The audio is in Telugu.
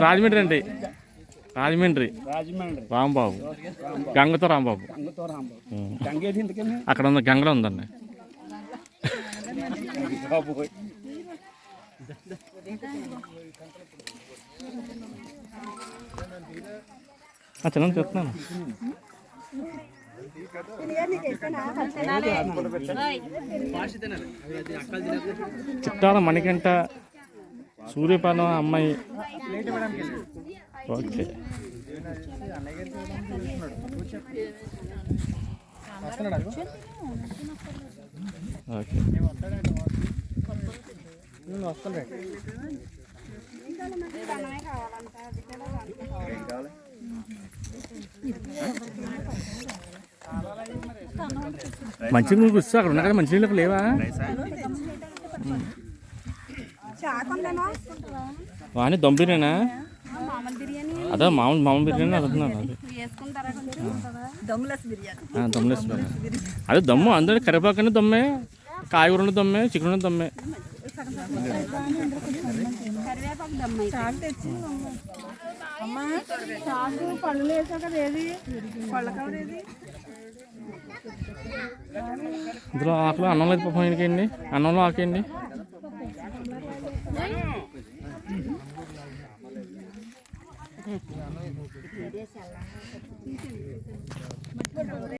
రాజమండ్రి అండి, రాజమండ్రి రాంబాబు, గంగతో రాంబాబు. అక్కడ ఉంది, గంగలో ఉందండి. చిన్న చెప్తున్నాను. చిట్టాల మణికంఠ, సూర్యపాలెం అమ్మాయి. Okay, okay. మంచినీళ్ళు వస్తే అక్కడ ఉన్నా కదా, మంచినీళ్ళకి లేవా? వాణి దమ్ బిర్యానా? అదే మామూలు బిర్యానీ అడుగుతున్నాను. దమ్లెస్ బిర్యానీ అదే దమ్ము. అందరూ కరివేపాకనే దమ్మే, కాయగూరలు దమ్మే, చికెన్ దమ్మే. ఇందులో ఆకులు అన్నం లేదు పాపం. ఇంకేండి అన్నంలో ఆకేయండి.